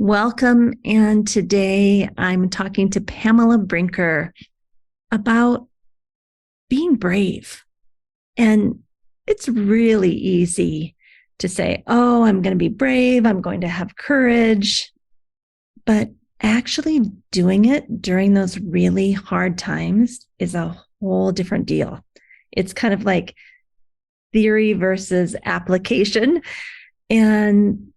Welcome. And today I'm talking to Pamela Brinker about being brave. And it's really easy to say, oh, I'm going to be brave. I'm going to have courage. But actually doing it during those really hard times is a whole different deal. It's kind of like theory versus application. And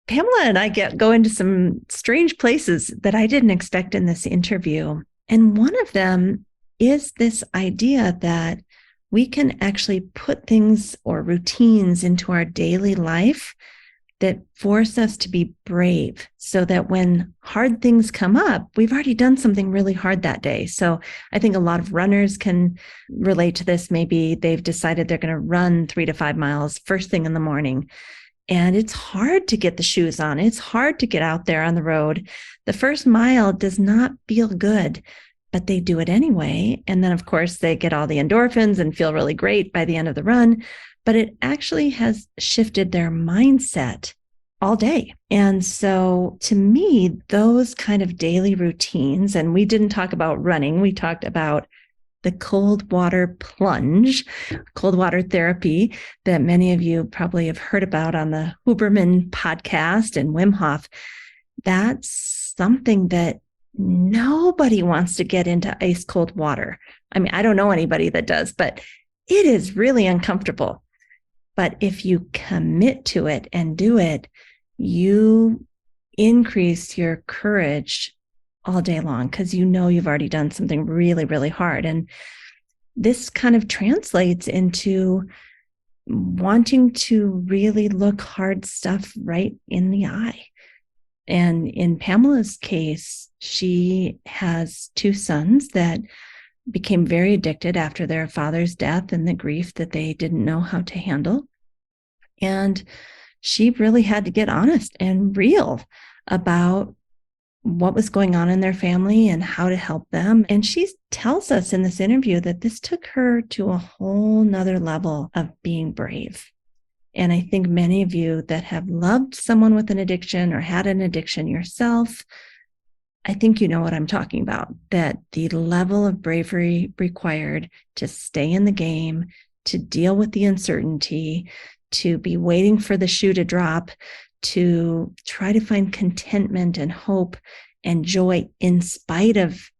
Pamela and I go into some strange places that I didn't expect in this interview. And one of them is this idea that we can actually put things or routines into our daily life that force us to be brave so that when hard things come up, we've already done something really hard that day. So I think a lot of runners can relate to this. Maybe they've decided they're going to run 3 to 5 miles first thing in the morning. And it's hard to get the shoes on. It's hard to get out there on the road. The first mile does not feel good, but they do it anyway. And then, of course, they get all the endorphins and feel really great by the end of the run. But it actually has shifted their mindset all day. And so to me, those kind of daily routines, and we didn't talk about running, we talked about the cold water plunge, cold water therapy that many of you probably have heard about on the Huberman podcast and Wim Hof. That's something that nobody wants to get into ice cold water. I mean, I don't know anybody that does, but it is really uncomfortable. But if you commit to it and do it, you increase your courage all day long because you know you've already done something really, really hard. And this kind of translates into wanting to really look hard stuff right in the eye. And in Pamela's case, she has 2 sons that became very addicted after their father's death and the grief that they didn't know how to handle. And she really had to get honest and real about what was going on in their family and how to help them. And she tells us in this interview that this took her to a whole nother level of being brave. And I think many of you that have loved someone with an addiction or had an addiction yourself, I think you know what I'm talking about, that the level of bravery required to stay in the game, to deal with the uncertainty, to be waiting for the shoe to drop, to try to find contentment and hope and joy in spite of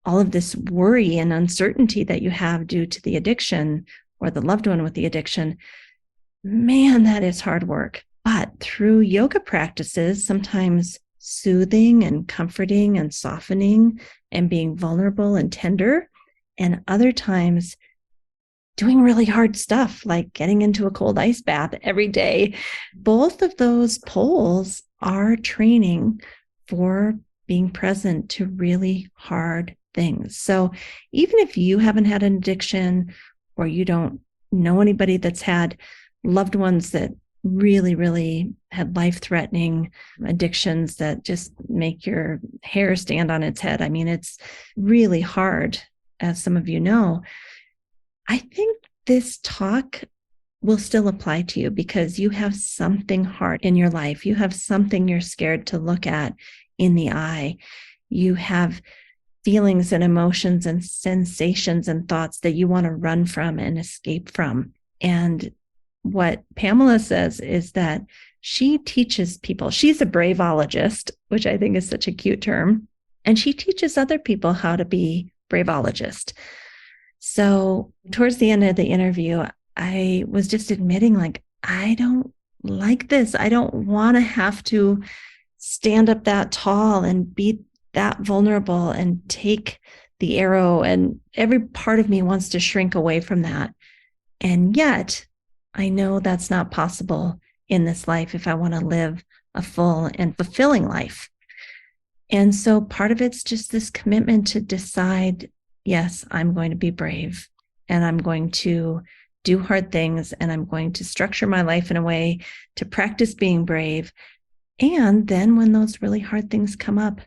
all of this worry and uncertainty that you have due to the addiction or the loved one with the addiction. Man, that is hard work. But through yoga practices, sometimes soothing and comforting and softening and being vulnerable and tender, and other times doing really hard stuff like getting into a cold ice bath every day. Both of those poles are training for being present to really hard things. So even if you haven't had an addiction or you don't know anybody that's had loved ones that really, really had life-threatening addictions that just make your hair stand on its head. I mean, it's really hard, as some of you know. I think this talk will still apply to you because you have something hard in your life. You have something you're scared to look at in the eye. You have feelings and emotions and sensations and thoughts that you want to run from and escape from. And what Pamela says is that she teaches people, she's a braveologist, which I think is such a cute term, and she teaches other people how to be braveologists. So towards the end of the interview, I was just admitting, like, I don't like this. I don't want to have to stand up that tall and be that vulnerable and take the arrow. And every part of me wants to shrink away from that. And yet I know that's not possible in this life if I want to live a full and fulfilling life. And so part of it's just this commitment to decide, yes, I'm going to be brave and I'm going to do hard things and I'm going to structure my life in a way to practice being brave. And then when those really hard things come up,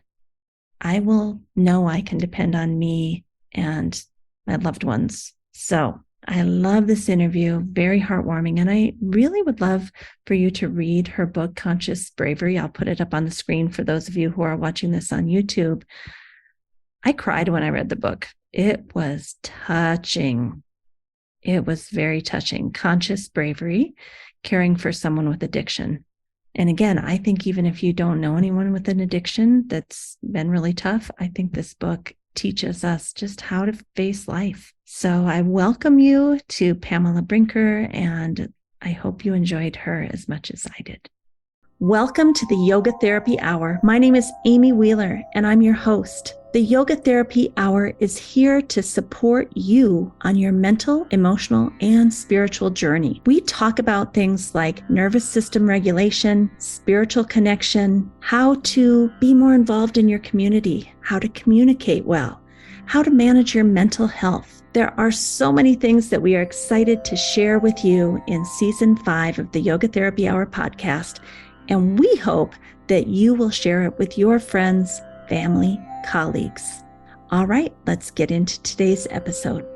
I will know I can depend on me and my loved ones. So I love this interview, very heartwarming. And I really would love for you to read her book, Conscious Bravery. I'll put it up on the screen for those of you who are watching this on YouTube. I cried when I read the book. It was touching. It was very touching. Conscious Bravery, caring for someone with addiction. And again, I think even if you don't know anyone with an addiction that's been really tough, I think this book teaches us just how to face life. So I welcome you to Pamela Brinker, and I hope you enjoyed her as much as I did. Welcome to the Yoga Therapy Hour. My name is Amy Wheeler, and I'm your host. The Yoga Therapy Hour is here to support you on your mental, emotional, and spiritual journey. We talk about things like nervous system regulation, spiritual connection, how to be more involved in your community, how to communicate well, how to manage your mental health. There are so many things that we are excited to share with you in Season 5 of the Yoga Therapy Hour podcast, and we hope that you will share it with your friends, family, colleagues. All right, let's get into today's episode.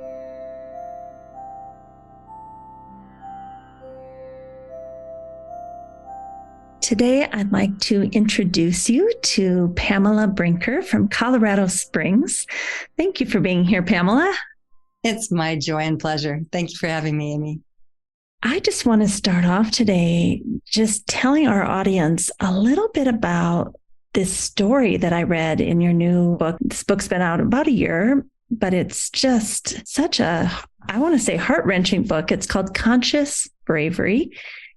Today, I'd like to introduce you to Pamela Brinker from Colorado Springs. Thank you for being here, Pamela. It's my joy and pleasure. Thank you for having me, Amy. I just want to start off today just telling our audience a little bit about this story that I read in your new book. This book's been out about a year, but it's just such a, I want to say, heart-wrenching book. It's called Conscious Bravery,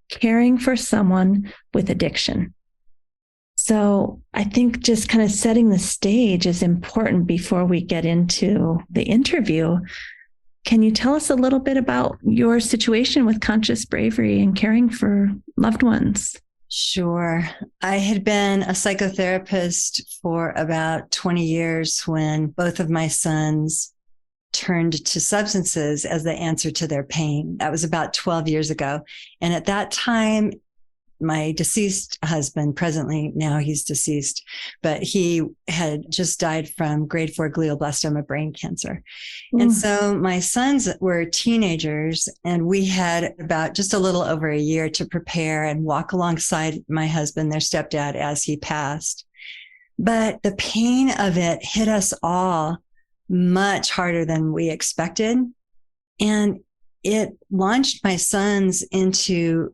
Caring for Someone with Addiction. So I think just kind of setting the stage is important before we get into the interview. Can you tell us a little bit about your situation with Conscious Bravery and caring for loved ones? Sure. I had been a psychotherapist for about 20 years when both of my sons turned to substances as the answer to their pain. That was about 12 years ago. And at that time, my deceased husband, presently now he's deceased, but he had just died from grade 4 glioblastoma brain cancer. And so my sons were teenagers, and we had about just a little over a year to prepare and walk alongside my husband, their stepdad, as he passed. But the pain of it hit us all much harder than we expected. And it launched my sons into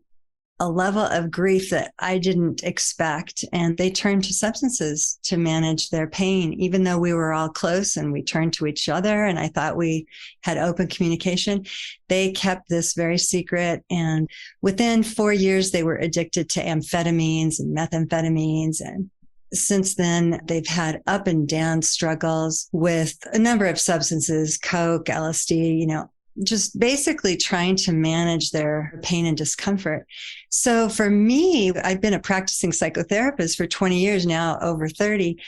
a level of grief that I didn't expect. And they turned to substances to manage their pain, even though we were all close and we turned to each other. And I thought we had open communication. They kept this very secret. And within 4 years, they were addicted to amphetamines and methamphetamines. And since then, they've had up and down struggles with a number of substances, Coke, LSD, just basically trying to manage their pain and discomfort. So for me, I've been a practicing psychotherapist for 20 years now, over 30.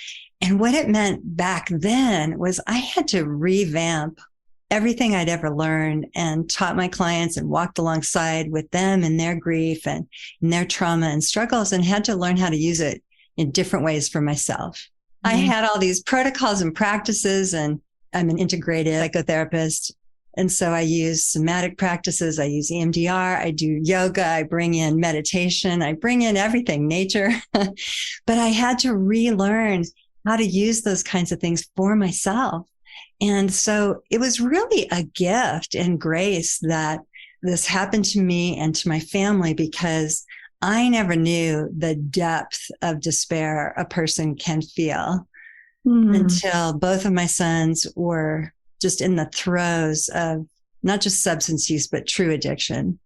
And what it meant back then was I had to revamp everything I'd ever learned and taught my clients and walked alongside with them in their grief and in their trauma and struggles, and had to learn how to use it in different ways for myself. I had all these protocols and practices, and I'm an integrative psychotherapist. And so I use somatic practices. I use EMDR. I do yoga. I bring in meditation. I bring in everything, nature. But I had to relearn how to use those kinds of things for myself. And so it was really a gift and grace that this happened to me and to my family, because I never knew the depth of despair a person can feel until both of my sons were just in the throes of not just substance use, but true addiction,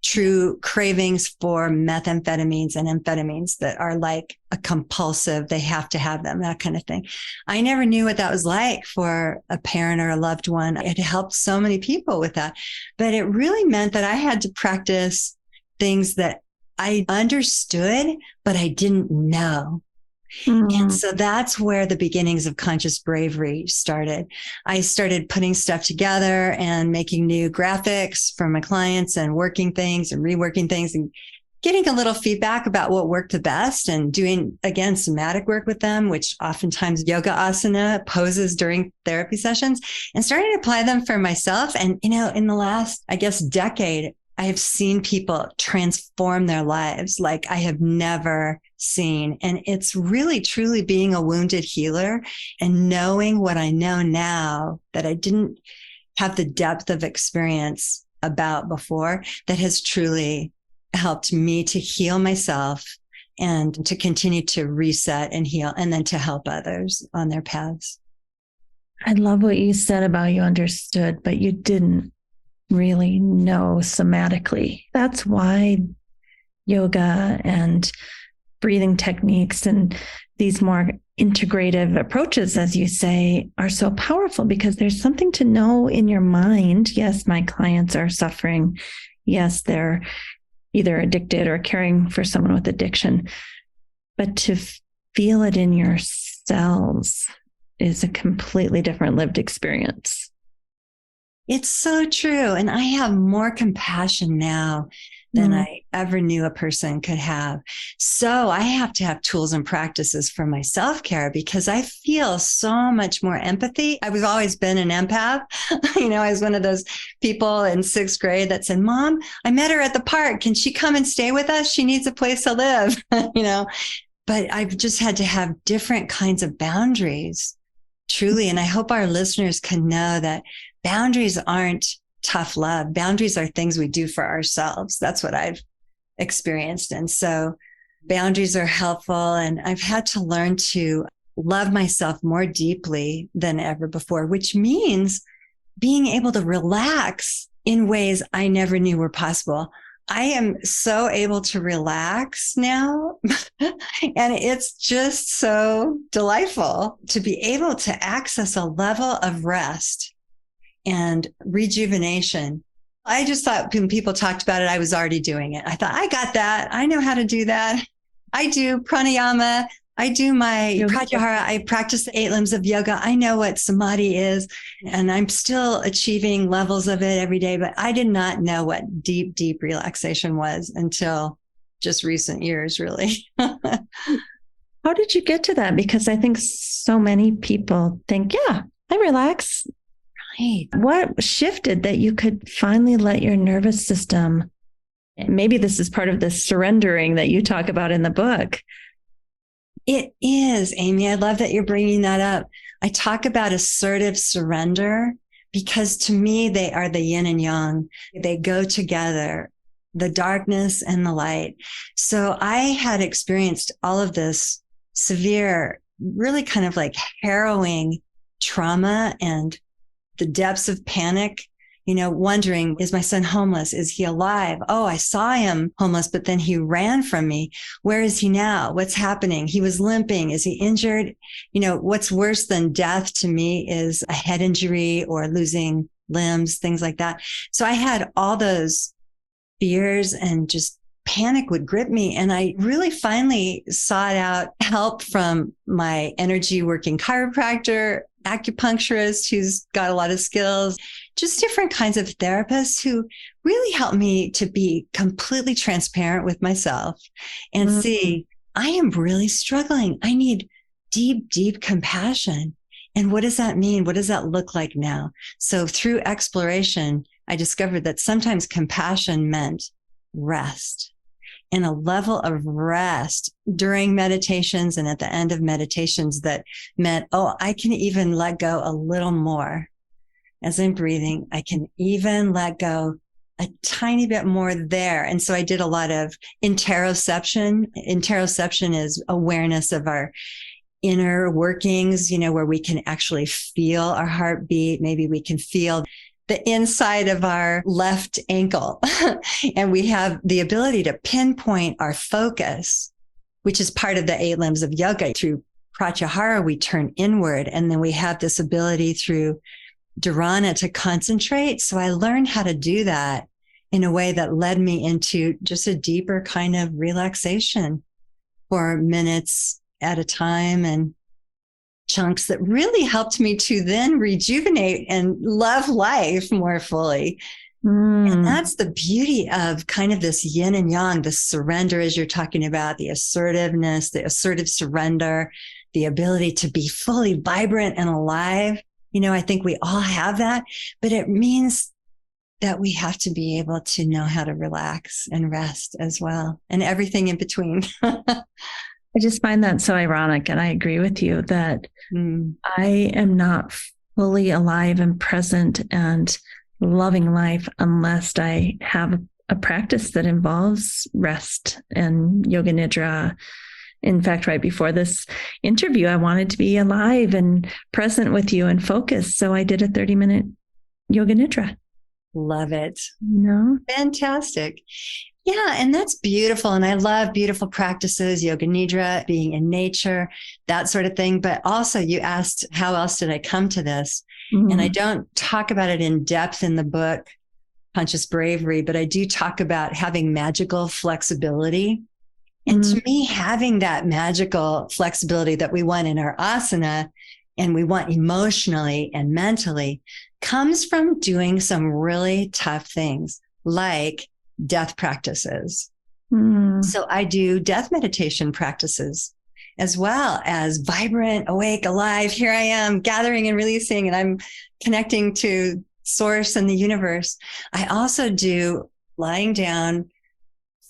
true cravings for methamphetamines and amphetamines that are like a compulsive, they have to have them, that kind of thing. I never knew what that was like for a parent or a loved one. It helped so many people with that. But it really meant that I had to practice things that I understood, but I didn't know. And so that's where the beginnings of Conscious Bravery started. I started putting stuff together and making new graphics for my clients and working things and reworking things and getting a little feedback about what worked the best and doing, again, somatic work with them, which oftentimes yoga asana poses during therapy sessions, and starting to apply them for myself. And, in the last, I guess, decade, I have seen people transform their lives like I have never seen. And it's really, truly being a wounded healer and knowing what I know now that I didn't have the depth of experience about before that has truly helped me to heal myself and to continue to reset and heal, and then to help others on their paths. I love what you said about you understood, but you didn't really know somatically. That's why yoga and breathing techniques and these more integrative approaches, as you say, are so powerful, because there's something to know in your mind. Yes, my clients are suffering. Yes, they're either addicted or caring for someone with addiction. But to feel it in your cells is a completely different lived experience. It's so true. And I have more compassion now than I ever knew a person could have. So I have to have tools and practices for my self-care because I feel so much more empathy. I've always been an empath. I was one of those people in 6th grade that said, Mom, I met her at the park. Can she come and stay with us? She needs a place to live, But I've just had to have different kinds of boundaries, truly. And I hope our listeners can know that boundaries aren't tough love. Boundaries are things we do for ourselves. That's what I've experienced. And so boundaries are helpful. And I've had to learn to love myself more deeply than ever before, which means being able to relax in ways I never knew were possible. I am so able to relax now. And it's just so delightful to be able to access a level of rest and rejuvenation. I just thought when people talked about it, I was already doing it. I thought, I got that. I know how to do that. I do pranayama. I do my pratyahara. I practice the 8 limbs of yoga. I know what samadhi is, and I'm still achieving levels of it every day. But I did not know what deep, deep relaxation was until just recent years, really. How did you get to that? Because I think so many people think, yeah, I relax. Right. What shifted that you could finally let your nervous system, maybe this is part of the surrendering that you talk about in the book. It is, Amy. I love that you're bringing that up. I talk about assertive surrender because to me, they are the yin and yang. They go together, the darkness and the light. So I had experienced all of this severe, really kind of like harrowing trauma and the depths of panic, wondering, is my son homeless? Is he alive? Oh, I saw him homeless, but then he ran from me. Where is he now? What's happening? He was limping. Is he injured? What's worse than death to me is a head injury or losing limbs, things like that. So I had all those fears and just panic would grip me. And I really finally sought out help from my energy working chiropractor, acupuncturist who's got a lot of skills, just different kinds of therapists who really helped me to be completely transparent with myself and see, I am really struggling. I need deep, deep compassion. And what does that mean? What does that look like now? So through exploration, I discovered that sometimes compassion meant rest. And a level of rest during meditations and at the end of meditations that meant, I can even let go a little more as I'm breathing. I can even let go a tiny bit more there. And so I did a lot of interoception. Interoception is awareness of our inner workings, where we can actually feel our heartbeat. Maybe we can feel the inside of our left ankle. And we have the ability to pinpoint our focus, which is part of the 8 limbs of yoga. Through pratyahara, we turn inward. And then we have this ability through dharana to concentrate. So I learned how to do that in a way that led me into just a deeper kind of relaxation for minutes at a time and chunks that really helped me to then rejuvenate and love life more fully. And Mm. that's the beauty of kind of this yin and yang, the surrender, as you're talking about, the assertiveness, the assertive surrender, the ability to be fully vibrant and alive. I think we all have that, but it means that we have to be able to know how to relax and rest as well, and everything in between. I just find that so ironic. And I agree with you that I am not fully alive and present and loving life unless I have a practice that involves rest and yoga nidra. In fact, right before this interview, I wanted to be alive and present with you and focused. So I did a 30-minute yoga nidra. Love it. No. Fantastic. Yeah. And that's beautiful. And I love beautiful practices, yoga nidra, being in nature, that sort of thing. But also you asked, how else did I come to this? Mm-hmm. And I don't talk about it in depth in the book, Conscious Bravery, but I do talk about having magical flexibility. And to me, having that magical flexibility that we want in our asana and we want emotionally and mentally comes from doing some really tough things like death practices. So I do death meditation practices as well as vibrant, awake, alive. Here I am gathering and releasing, and I'm connecting to source and the universe. I also do lying down,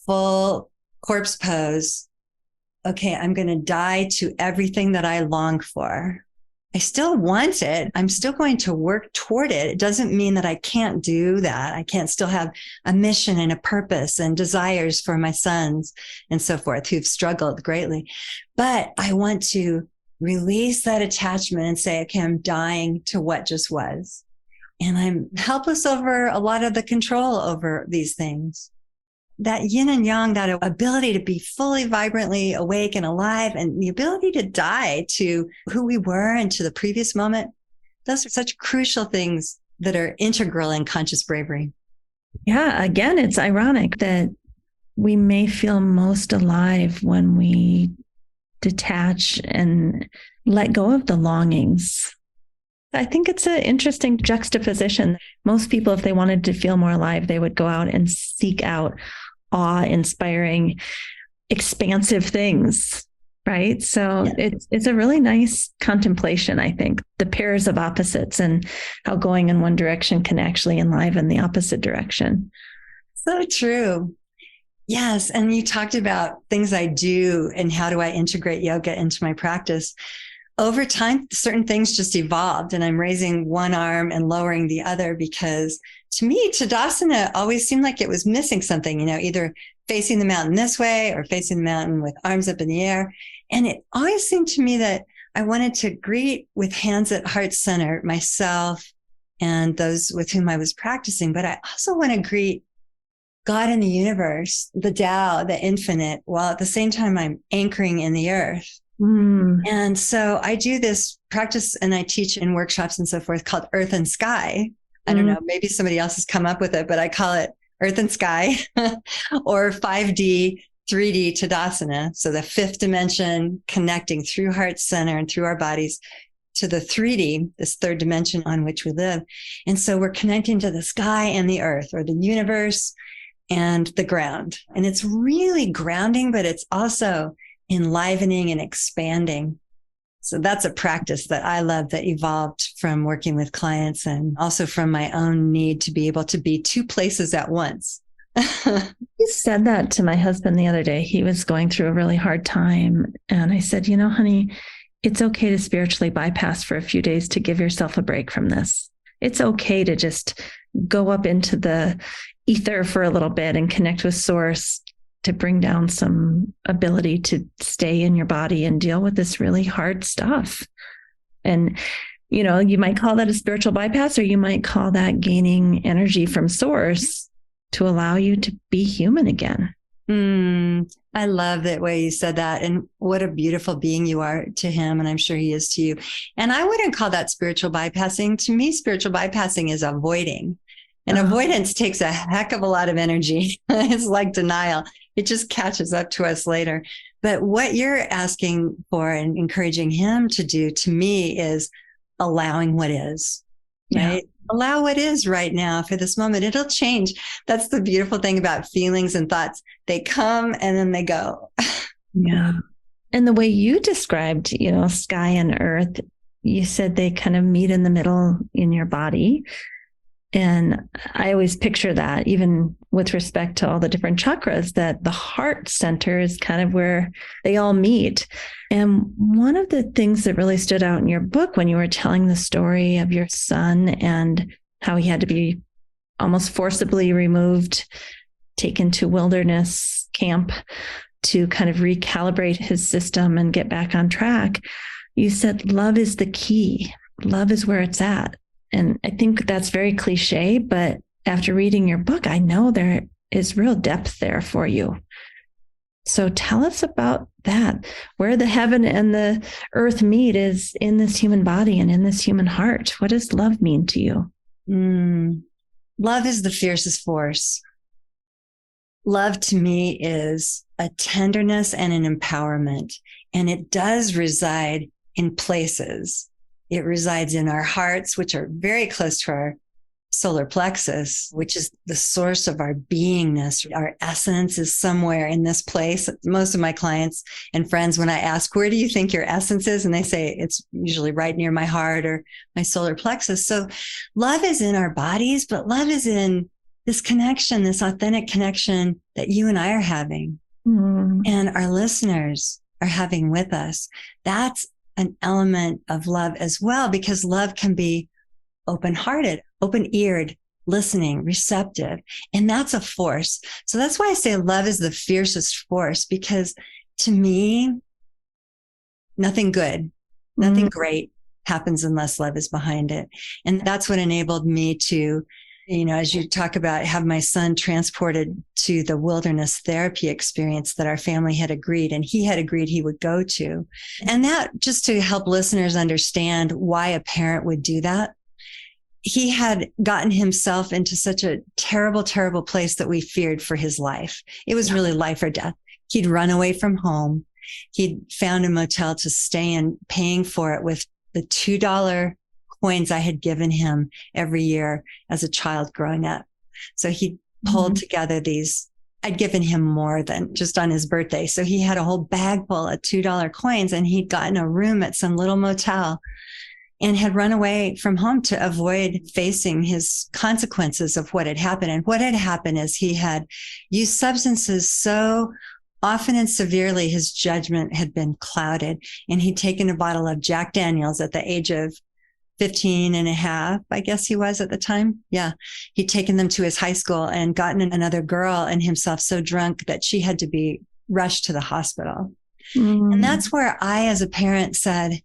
full corpse pose. Okay, I'm going to die to everything that I long for. I still want it. I'm still going to work toward it. It doesn't mean that I can't do that. I can't still have a mission and a purpose and desires for my sons and so forth who've struggled greatly. But I want to release that attachment and say, okay, I'm dying to what just was. And I'm helpless over a lot of the control over these things. That yin and yang, that ability to be fully vibrantly awake and alive, and the ability to die to who we were and to the previous moment. Those are such crucial things that are integral in conscious bravery. Yeah. Again, it's ironic that we may feel most alive when we detach and let go of the longings. I think it's an interesting juxtaposition. Most people, if they wanted to feel more alive, they would go out and seek out awe-inspiring, expansive things, right? So it's a really nice contemplation, I think, the pairs of opposites and how going in one direction can actually enliven the opposite direction. So true. Yes. And you talked about things I do and how do I integrate yoga into my practice. Over time, certain things just evolved, and I'm raising one arm and lowering the other because to me, Tadasana always seemed like it was missing something, either facing the mountain this way or facing the mountain with arms up in the air. And it always seemed to me that I wanted to greet with hands at heart center myself and those with whom I was practicing. But I also want to greet God and the universe, the Tao, the infinite, while at the same time I'm anchoring in the earth. And so I do this practice and I teach in workshops and so forth called Earth and Sky. I don't know, maybe somebody else has come up with it, but I call it Earth and Sky or 5D, 3D Tadasana. So the fifth dimension connecting through heart center and through our bodies to the 3D, this third dimension on which we live. And so we're connecting to the sky and the earth, or the universe and the ground. And it's really grounding, but it's also enlivening and expanding. So that's a practice that I love that evolved from working with clients and also from my own need to be able to be two places at once. You said that to my husband the other day. He was going through a really hard time. And I said, honey, it's okay to spiritually bypass for a few days to give yourself a break from this. It's okay to just go up into the ether for a little bit and connect with source, to bring down some ability to stay in your body and deal with this really hard stuff. And, you might call that a spiritual bypass, or you might call that gaining energy from source to allow you to be human again. I love that way you said that. And what a beautiful being you are to him. And I'm sure he is to you. And I wouldn't call that spiritual bypassing. To me, spiritual bypassing is avoiding. And avoidance takes a heck of a lot of energy. It's like denial. It just catches up to us later. But what you're asking for and encouraging him to do, to me, is allowing what is, right? allow what is right now for this moment. It'll change. That's the beautiful thing about feelings and thoughts. They come and then they go. Yeah. And the way you described, sky and earth, you said they kind of meet in the middle in your body. And I always picture that, even with respect to all the different chakras, that the heart center is kind of where they all meet. And one of the things that really stood out in your book when you were telling the story of your son and how he had to be almost forcibly removed, taken to wilderness camp to kind of recalibrate his system and get back on track, you said love is the key. Love is where it's at. And I think that's very cliche, but after reading your book, I know there is real depth there for you. So tell us about that. Where the heaven and the earth meet is in this human body and in this human heart. What does love mean to you? Love is the fiercest force. Love to me is a tenderness and an empowerment, and it does reside in places. It resides in our hearts, which are very close to our solar plexus, which is the source of our beingness. Our essence is somewhere in this place. Most of my clients and friends, when I ask, where do you think your essence is? And they say it's usually right near my heart or my solar plexus. So love is in our bodies, but love is in this connection, this authentic connection that you and I are having and our listeners are having with us. That's an element of love as well, because love can be open-hearted, open-eared, listening, receptive, and that's a force. So that's why I say love is the fiercest force, because to me, nothing good, nothing great happens unless love is behind it. And that's what enabled me to, as you talk about, have my son transported to the wilderness therapy experience that our family had agreed, and he had agreed he would go to. And that, just to help listeners understand why a parent would do that, he had gotten himself into such a terrible, terrible place that we feared for his life. It was really life or death. He'd run away from home. He'd found a motel to stay in, paying for it with the $2 coins I had given him every year as a child growing up. So he pulled together these. I'd given him more than just on his birthday. So he had a whole bag full of $2 coins, and he'd gotten a room at some little motel and had run away from home to avoid facing his consequences of what had happened. And what had happened is he had used substances so often and severely, his judgment had been clouded, and he'd taken a bottle of Jack Daniels at the age of 15 and a half, I guess he was at the time. Yeah. He'd taken them to his high school and gotten another girl and himself so drunk that she had to be rushed to the hospital. And that's where I, as a parent, said,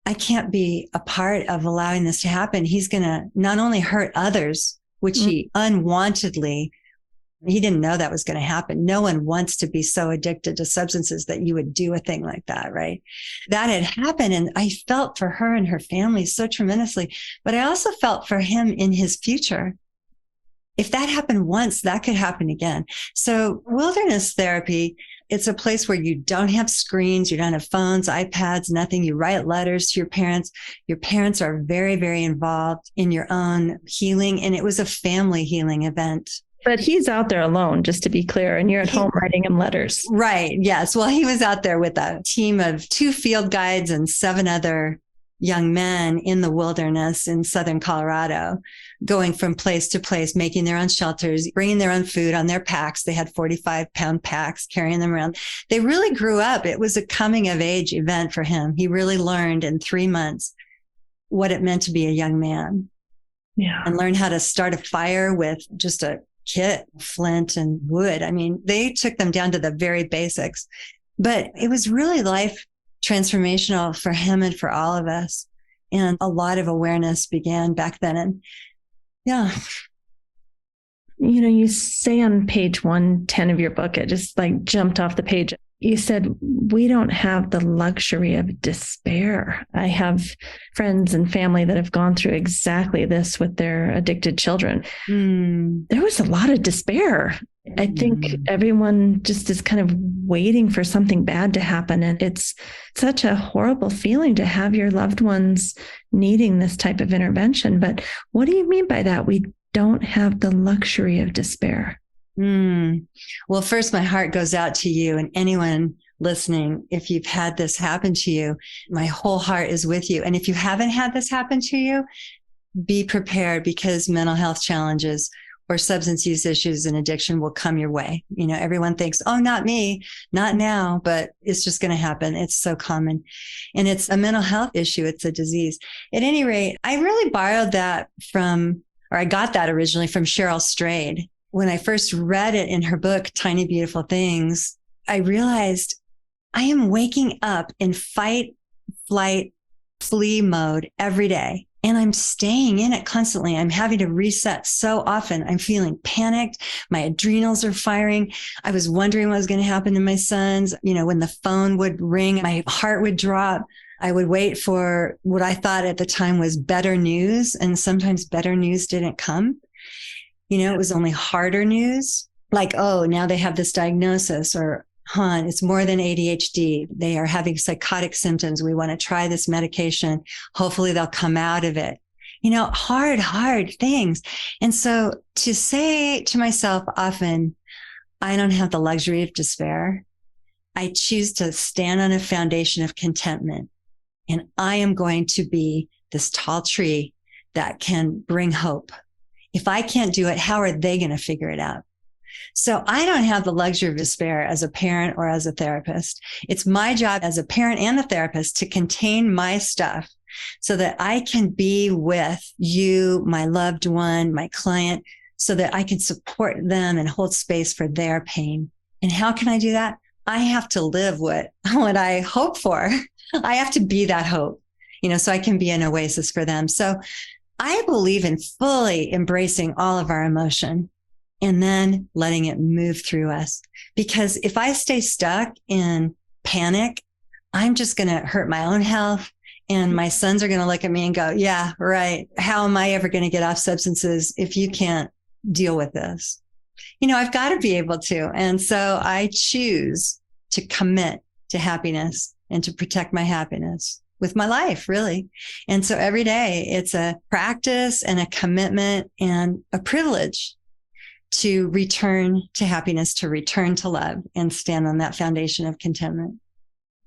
I can't be a part of allowing this to happen. He's going to not only hurt others, which he unwantedly, he didn't know that was going to happen. No one wants to be so addicted to substances that you would do a thing like that, right? That had happened. And I felt for her and her family so tremendously, but I also felt for him in his future. If that happened once, that could happen again. So wilderness therapy, it's a place where you don't have screens, you don't have phones, iPads, nothing. You write letters to your parents. Your parents are very, very involved in your own healing. And it was a family healing event. But he's out there alone, just to be clear, and you're at home writing him letters. Right. Yes. Well, he was out there with a team of 2 field guides and 7 other young men in the wilderness in southern Colorado, going from place to place, making their own shelters, bringing their own food on their packs. They had 45-pound packs, carrying them around. They really grew up. It was a coming of age event for him. He really learned in 3 months what it meant to be a young man. Yeah. And learned how to start a fire with just a kit, flint and wood. I mean, they took them down to the very basics, but it was really life transformational for him and for all of us. And a lot of awareness began back then. And yeah. You say on page 110 of your book, it just jumped off the page. You said, we don't have the luxury of despair. I have friends and family that have gone through exactly this with their addicted children. There was a lot of despair I think everyone just is kind of waiting for something bad to happen. And it's such a horrible feeling to have your loved ones needing this type of intervention. But what do you mean by that? We don't have the luxury of despair. Well, first, my heart goes out to you and anyone listening. If you've had this happen to you, my whole heart is with you. And if you haven't had this happen to you, be prepared, because mental health challenges or substance use issues and addiction will come your way. You know, everyone thinks, oh, not me, not now, but it's just going to happen. It's so common. And it's a mental health issue. It's a disease. At any rate, I really borrowed that I got that originally from Cheryl Strayed. When I first read it in her book, Tiny Beautiful Things, I realized I am waking up in fight, flight, flee mode every day. And I'm staying in it constantly. I'm having to reset so often. I'm feeling panicked. My adrenals are firing. I was wondering what was going to happen to my sons. You know, when the phone would ring, my heart would drop. I would wait for what I thought at the time was better news. And sometimes better news didn't come. You know, it was only harder news. Like, oh, now they have this diagnosis, or it's more than ADHD. They are having psychotic symptoms. We want to try this medication. Hopefully they'll come out of it. You know, hard things. And so to say to myself often, I don't have the luxury of despair. I choose to stand on a foundation of contentment. And I am going to be this tall tree that can bring hope. If I can't do it, how are they going to figure it out? So I don't have the luxury of despair as a parent or as a therapist. It's my job as a parent and a therapist to contain my stuff so that I can be with you, my loved one, my client, so that I can support them and hold space for their pain. And how can I do that? I have to live what I hope for. I have to be that hope, you know, so I can be an oasis for them. So I believe in fully embracing all of our emotion and then letting it move through us. Because if I stay stuck in panic, I'm just going to hurt my own health. And my sons are going to look at me and go, yeah, right. How am I ever going to get off substances if you can't deal with this? You know, I've got to be able to. And so I choose to commit to happiness and to protect my happiness with my life, really. And so every day it's a practice and a commitment and a privilege to return to happiness, to return to love, and stand on that foundation of contentment.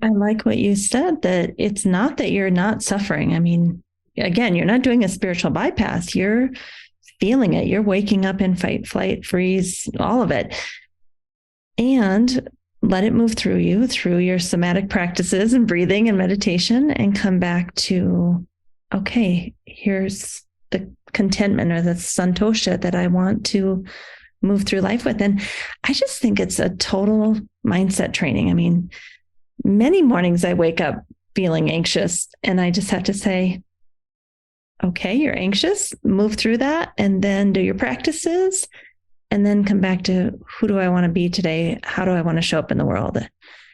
I like what you said, that it's not that you're not suffering. I mean, again, you're not doing a spiritual bypass. You're feeling it. You're waking up in fight, flight, freeze, all of it. And let it move through you, through your somatic practices and breathing and meditation, and come back to, okay, here's the contentment or the santosha that I want to move through life with. And I just think it's a total mindset training. I mean, many mornings I wake up feeling anxious, and I just have to say, okay, you're anxious, move through that, and then do your practices, and then come back to, who do I want to be today? How do I want to show up in the world?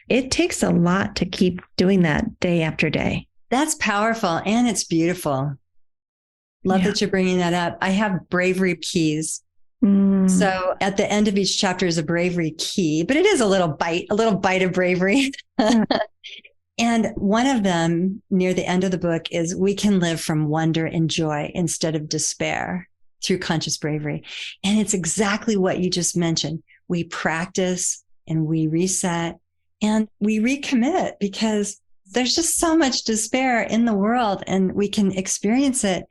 It takes a lot to keep doing that day after day. That's powerful, and it's beautiful. Love that you're bringing that up. I have bravery keys. So at the end of each chapter is a bravery key, but it is a little bite of bravery. And one of them near the end of the book is, we can live from wonder and joy instead of despair through conscious bravery. And it's exactly what you just mentioned. We practice and we reset and we recommit, because there's just so much despair in the world, and we can experience it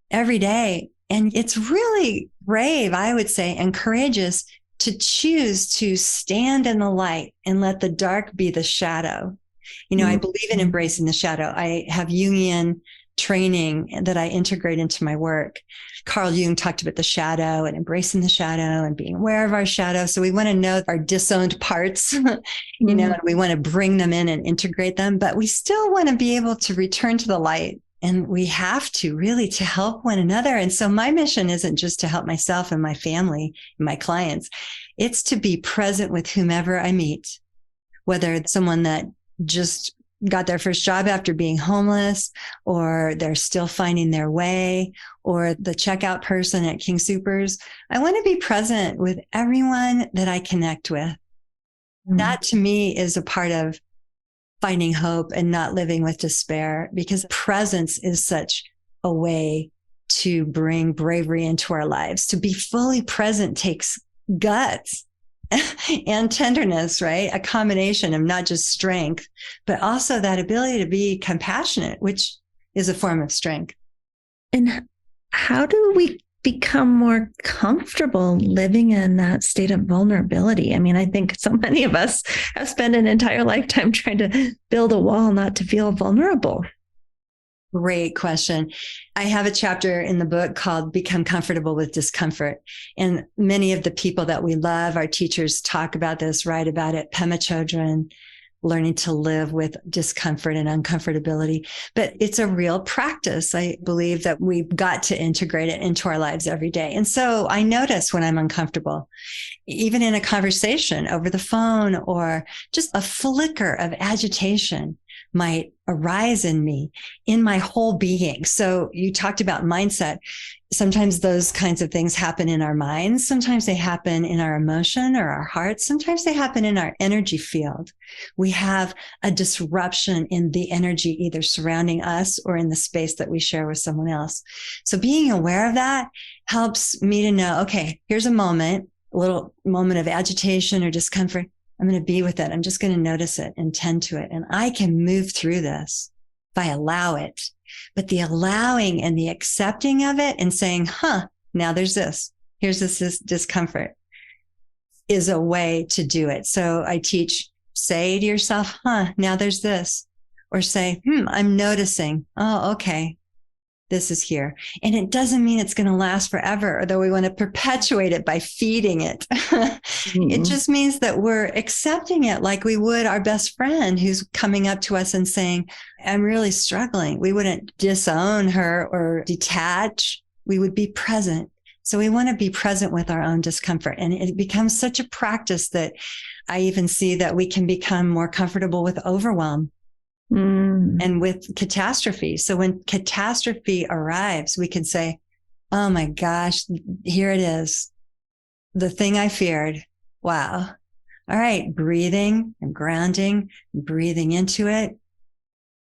every day. And it's really brave, I would say, and courageous to choose to stand in the light and let the dark be the shadow. You know, I believe in embracing the shadow. I have Jungian training that I integrate into my work. Carl Jung talked about the shadow and embracing the shadow and being aware of our shadow. So we want to know our disowned parts, you know, and we want to bring them in and integrate them, but we still want to be able to return to the light. And we have to really, to help one another. And so my mission isn't just to help myself and my family and my clients. It's to be present with whomever I meet, whether it's someone that just got their first job after being homeless, or they're still finding their way, or the checkout person at King Soopers. I want to be present with everyone that I connect with. That to me is a part of finding hope and not living with despair, because presence is such a way to bring bravery into our lives. To be fully present takes guts and tenderness, right? A combination of not just strength, but also that ability to be compassionate, which is a form of strength. And how do we become more comfortable living in that state of vulnerability? I mean, I think so many of us have spent an entire lifetime trying to build a wall not to feel vulnerable. Great question. I have a chapter in the book called Become Comfortable with Discomfort. And many of the people that we love, our teachers talk about this, write about it. Pema Chodron, learning to live with discomfort and uncomfortability. But it's a real practice. I believe that we've got to integrate it into our lives every day. And so I notice when I'm uncomfortable, even in a conversation over the phone, or just a flicker of agitation might arise in me, in my whole being. So you talked about mindset. Sometimes those kinds of things happen in our minds. Sometimes they happen in our emotion or our hearts. Sometimes they happen in our energy field. We have a disruption in the energy either surrounding us or in the space that we share with someone else. So being aware of that helps me to know, okay, here's a moment, a little moment of agitation or discomfort. I'm going to be with it. I'm just going to notice it and tend to it. And I can move through this if I allow it. But the allowing and the accepting of it and saying, now there's this, here's this discomfort, is a way to do it. So I teach, say to yourself, now there's this, or say, I'm noticing. Oh, okay. This is here. And it doesn't mean it's going to last forever, although we want to perpetuate it by feeding it. It just means that we're accepting it like we would our best friend who's coming up to us and saying, I'm really struggling. We wouldn't disown her or detach. We would be present. So we want to be present with our own discomfort. And it becomes such a practice that I even see that we can become more comfortable with overwhelm. And with catastrophe. So when catastrophe arrives, we can say, oh my gosh, here it is. The thing I feared. Wow. All right. Breathing and grounding, breathing into it,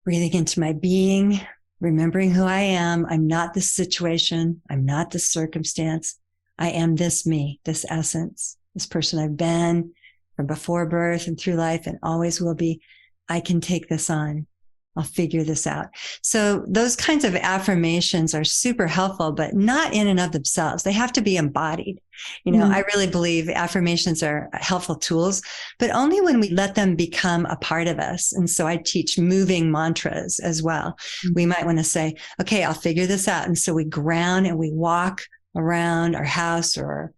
breathing into my being, remembering who I am. I'm not this situation. I'm not this circumstance. I am this me, this essence, this person I've been from before birth and through life and always will be. I can take this on. I'll figure this out. So those kinds of affirmations are super helpful, but not in and of themselves. They have to be embodied. I really believe affirmations are helpful tools, but only when we let them become a part of us. And so I teach moving mantras as well. We might want to say, okay, I'll figure this out. And so we ground and we walk around our house or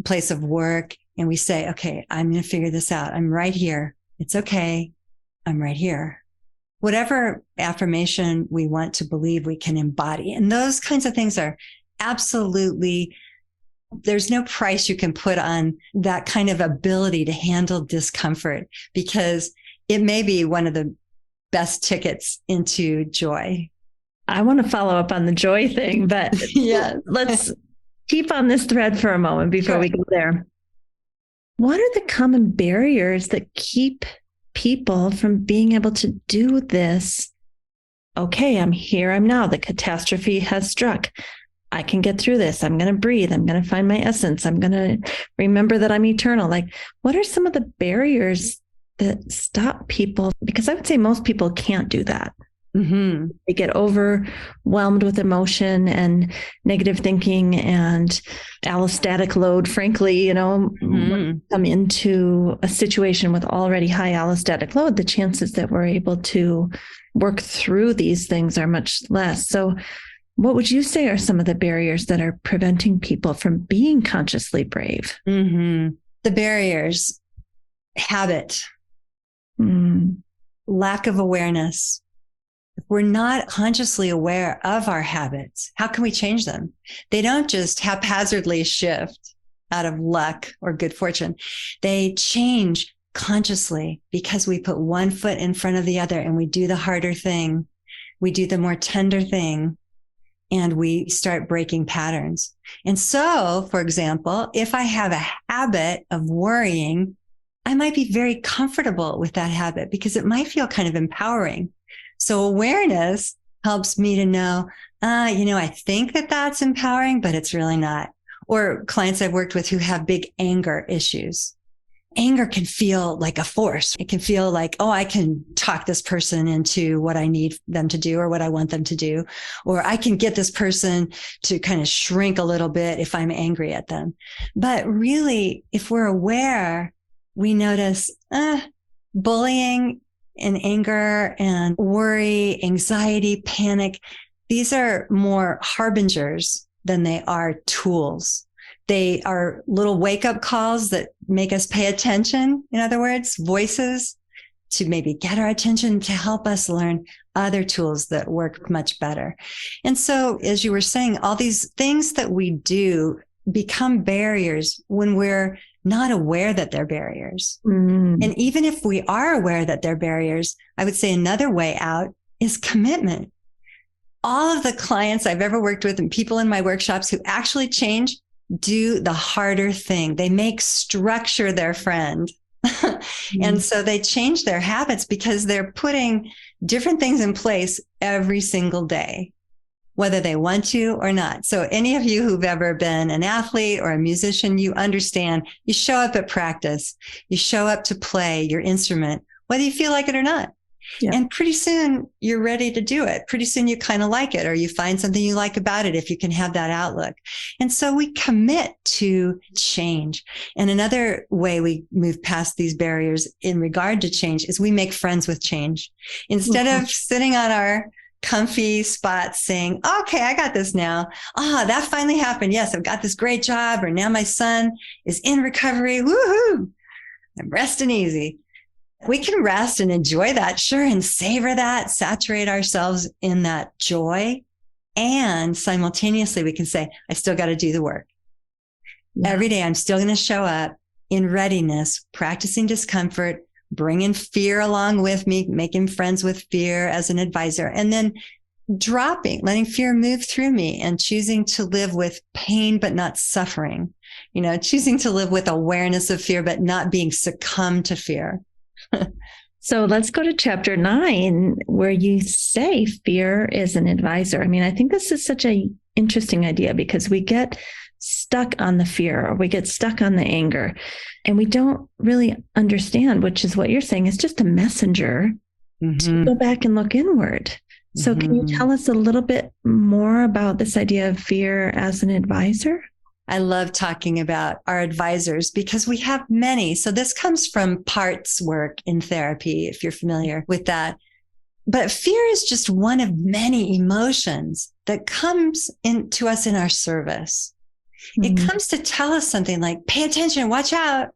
place of work and we say, okay, I'm going to figure this out. I'm right here. It's okay. I'm right here. Whatever affirmation we want to believe we can embody. And those kinds of things are absolutely, there's no price you can put on that kind of ability to handle discomfort, because it may be one of the best tickets into joy. I want to follow up on the joy thing, but let's keep on this thread for a moment before we go there. What are the common barriers that keep people from being able to do this? Okay, I'm here, I'm now. The catastrophe has struck. I can get through this. I'm going to breathe. I'm going to find my essence. I'm going to remember that I'm eternal. Like, what are some of the barriers that stop people? Because I would say most people can't do that. They get overwhelmed with emotion and negative thinking and allostatic load. Frankly, come into a situation with already high allostatic load, the chances that we're able to work through these things are much less. So what would you say are some of the barriers that are preventing people from being consciously brave? The barriers, habit, lack of awareness. If we're not consciously aware of our habits, how can we change them? They don't just haphazardly shift out of luck or good fortune. They change consciously because we put one foot in front of the other and we do the harder thing. We do the more tender thing and we start breaking patterns. And so, for example, if I have a habit of worrying, I might be very comfortable with that habit because it might feel kind of empowering. So awareness helps me to know, I think that that's empowering, but it's really not. Or clients I've worked with who have big anger issues. Anger can feel like a force. It can feel like, oh, I can talk this person into what I need them to do or what I want them to do. Or I can get this person to kind of shrink a little bit if I'm angry at them. But really, if we're aware, we notice bullying and anger and worry, anxiety, panic. These are more harbingers than they are tools. They are little wake-up calls that make us pay attention. In other words, voices to maybe get our attention to help us learn other tools that work much better. And so, as you were saying, all these things that we do become barriers when we're not aware that they're barriers. And even if we are aware that they're barriers, I would say another way out is commitment. All of the clients I've ever worked with and people in my workshops who actually change do the harder thing. They make structure their friend. And so they change their habits because they're putting different things in place every single day, whether they want to or not. So any of you who've ever been an athlete or a musician, you understand you show up at practice, you show up to play your instrument, whether you feel like it or not. Yeah. And pretty soon you're ready to do it. Pretty soon you kind of like it, or you find something you like about it if you can have that outlook. And so we commit to change. And another way we move past these barriers in regard to change is we make friends with change. Instead of sitting on our comfy spots saying, okay, I got this now. That finally happened. Yes, I've got this great job, or now my son is in recovery. Woohoo! I'm resting easy. We can rest and enjoy that, sure, and savor that, saturate ourselves in that joy. And simultaneously, we can say, I still got to do the work. Yeah. Every day, I'm still going to show up in readiness, practicing discomfort, bringing fear along with me, making friends with fear as an advisor, and then letting fear move through me and choosing to live with pain, but not suffering, choosing to live with awareness of fear, but not being succumbed to fear. So let's go to chapter 9, where you say fear is an advisor. I mean, I think this is such an interesting idea because we get stuck on the fear or we get stuck on the anger and we don't really understand, which is what you're saying, is just a messenger to go back and look inward. So can you tell us a little bit more about this idea of fear as an advisor? I love talking about our advisors because we have many. So this comes from Parts work in therapy, if you're familiar with that. But fear is just one of many emotions that comes into us in our service. It comes to tell us something like, pay attention, watch out,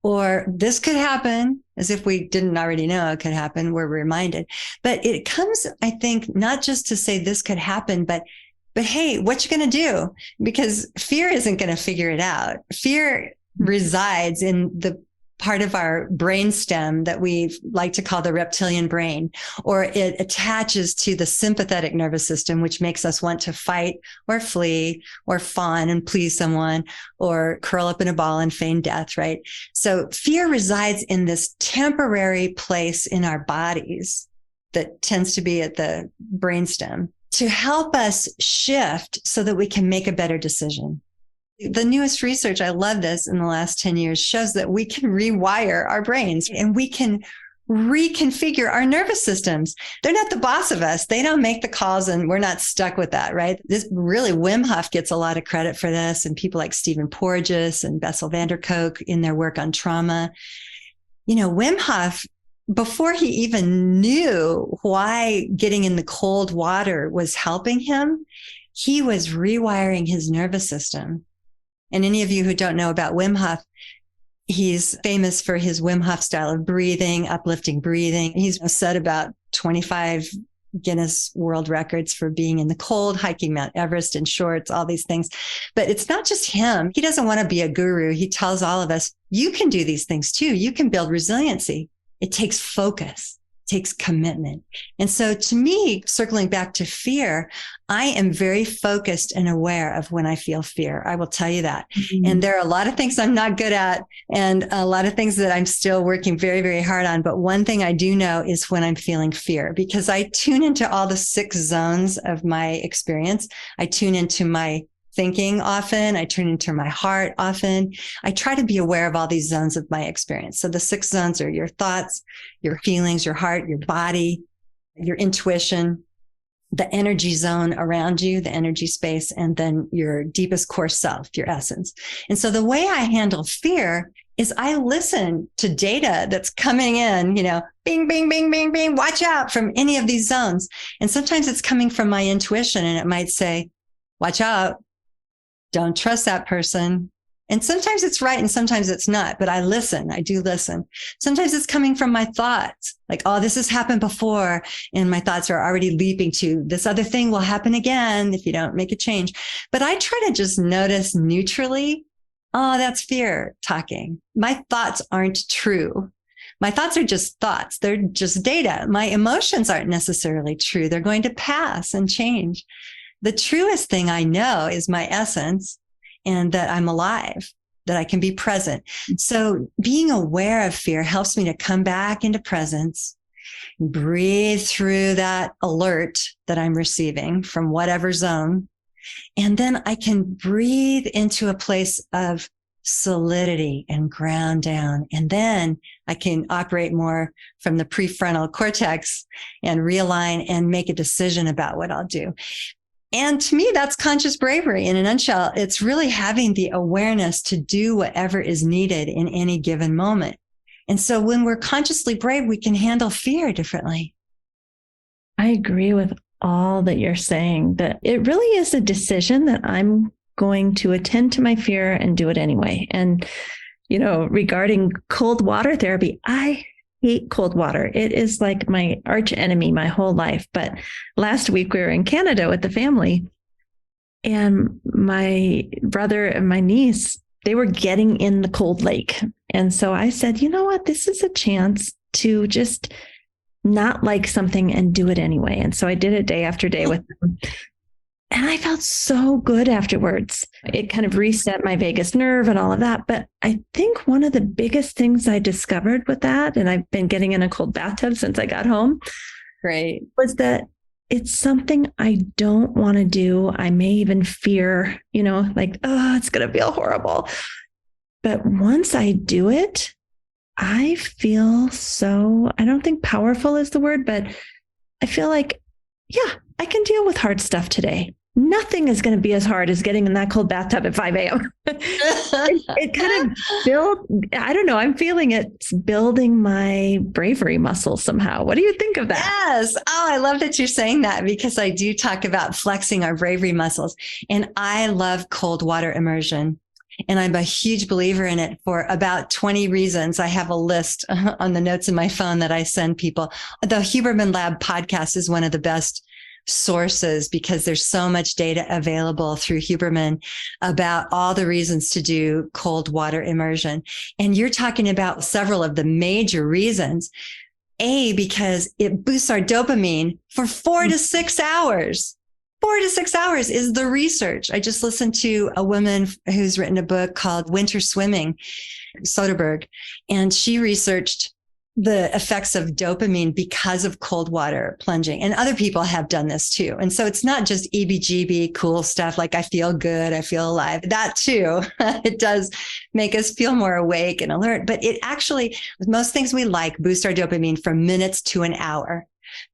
or this could happen, as if we didn't already know it could happen. We're reminded. But it comes, I think, not just to say this could happen, but hey, what you going to do? Because fear isn't going to figure it out. Fear resides in the part of our brainstem that we like to call the reptilian brain, or it attaches to the sympathetic nervous system, which makes us want to fight or flee or fawn and please someone or curl up in a ball and feign death, right? So fear resides in this temporary place in our bodies that tends to be at the brainstem, to help us shift so that we can make a better decision. The newest research, I love this, in the last 10 years shows that we can rewire our brains and we can reconfigure our nervous systems. They're not the boss of us. They don't make the calls and we're not stuck with that, right? This really, Wim Hof gets a lot of credit for this, and people like Stephen Porges and Bessel van der Kolk in their work on trauma. Wim Hof, before he even knew why getting in the cold water was helping him, he was rewiring his nervous system. And any of you who don't know about Wim Hof, he's famous for his Wim Hof style of breathing, uplifting breathing. He's said about 25 Guinness World Records for being in the cold, hiking Mount Everest in shorts, all these things. But it's not just him. He doesn't want to be a guru. He tells all of us, you can do these things too. You can build resiliency. It takes focus, it takes commitment. And so to me, circling back to fear, I am very focused and aware of when I feel fear. I will tell you that. Mm-hmm. And there are a lot of things I'm not good at and a lot of things that I'm still working very, very hard on. But one thing I do know is when I'm feeling fear, because I tune into all the 6 zones of my experience. I tune into my thinking often. I tune into my heart often. I try to be aware of all these zones of my experience. So the 6 zones are your thoughts, your feelings, your heart, your body, your intuition, the energy zone around you, the energy space, and then your deepest core self, your essence. And so the way I handle fear is I listen to data that's coming in, bing, bing, bing, bing, bing, watch out from any of these zones. And sometimes it's coming from my intuition and it might say, watch out, don't trust that person. And sometimes it's right and sometimes it's not, but I do listen. Sometimes it's coming from my thoughts, like, oh, this has happened before. And my thoughts are already leaping to this other thing will happen again if you don't make a change. But I try to just notice neutrally, oh, that's fear talking. My thoughts aren't true. My thoughts are just thoughts. They're just data. My emotions aren't necessarily true. They're going to pass and change. The truest thing I know is my essence and that I'm alive, that I can be present. So being aware of fear helps me to come back into presence, breathe through that alert that I'm receiving from whatever zone. And then I can breathe into a place of solidity and ground down. And then I can operate more from the prefrontal cortex and realign and make a decision about what I'll do. And to me, that's conscious bravery in a nutshell. It's really having the awareness to do whatever is needed in any given moment. And so when we're consciously brave, we can handle fear differently. I agree with all that you're saying, that it really is a decision that I'm going to attend to my fear and do it anyway. And, regarding cold water therapy, I hate cold water. It is like my arch enemy my whole life. But last week we were in Canada with the family and my brother and my niece, they were getting in the cold lake. And so I said, you know what, this is a chance to just not like something and do it anyway. And so I did it day after day with them. And I felt so good afterwards. It kind of reset my vagus nerve and all of that. But I think one of the biggest things I discovered with that, and I've been getting in a cold bathtub since I got home, right, was that it's something I don't want to do. I may even fear, like, oh, it's going to feel horrible. But once I do it, I feel so, I don't think powerful is the word, but I feel like, yeah, I can deal with hard stuff today. Nothing is going to be as hard as getting in that cold bathtub at 5 a.m. it kind of I don't know, I'm feeling it's building my bravery muscle somehow. What do you think of that? Yes. Oh, I love that you're saying that because I do talk about flexing our bravery muscles. And I love cold water immersion. And I'm a huge believer in it for about 20 reasons. I have a list on the notes in my phone that I send people. The Huberman Lab podcast is one of the best sources because there's so much data available through Huberman about all the reasons to do cold water immersion. And you're talking about several of the major reasons. Because it boosts our dopamine for 4 to 6 hours. 4 to 6 hours is the research. I just listened to a woman who's written a book called Winter Swimming, Soderbergh, and she researched the effects of dopamine because of cold water plunging. And other people have done this too. And so it's not just EBGB cool stuff like I feel good, I feel alive. That too, it does make us feel more awake and alert. But it actually, with most things we like, boost our dopamine from minutes to an hour.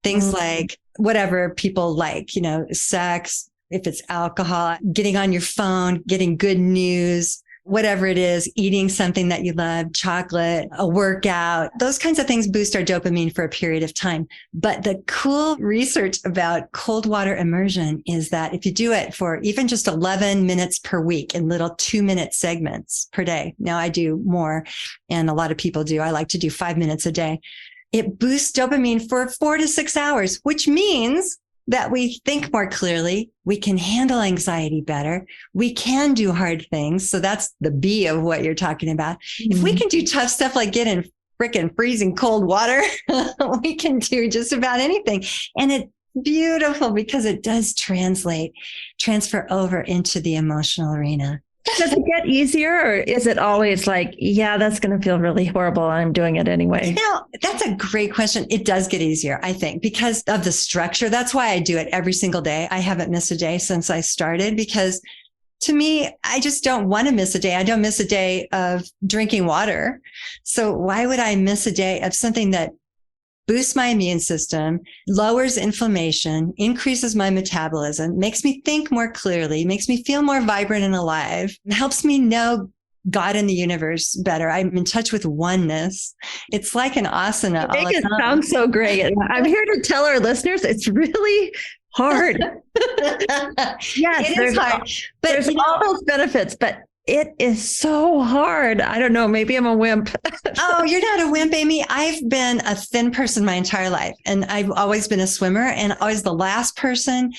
Things like whatever people like, sex, if it's alcohol, getting on your phone, getting good news, whatever it is, eating something that you love, chocolate, a workout, those kinds of things boost our dopamine for a period of time. But the cool research about cold water immersion is that if you do it for even just 11 minutes per week in little 2-minute segments per day, now I do more and a lot of people do. I like to do 5 minutes a day. it boosts dopamine for 4 to 6 hours, which means that we think more clearly. We can handle anxiety better. We can do hard things. So that's the B of what you're talking about. If we can do tough stuff like get in frickin' freezing cold water, we can do just about anything. And it's beautiful because it does transfer over into the emotional arena. Does it get easier, or is it always like, yeah, that's going to feel really horrible, I'm doing it anyway? That's a great question. It does get easier, I think, because of the structure. That's why I do it every single day. I haven't missed a day since I started, because to me, I just don't want to miss a day. I don't miss a day of drinking water. So why would I miss a day of something that boosts my immune system, lowers inflammation, increases my metabolism, makes me think more clearly, makes me feel more vibrant and alive, helps me know God and the universe better. I'm in touch with oneness. It's like an asana. You make it sound so great. I'm here to tell our listeners it's really hard. Yes, it is hard. But there's all those benefits, but it is so hard. I don't know. Maybe I'm a wimp. Oh, you're not a wimp, Amy. I've been a thin person my entire life, and I've always been a swimmer and always the last person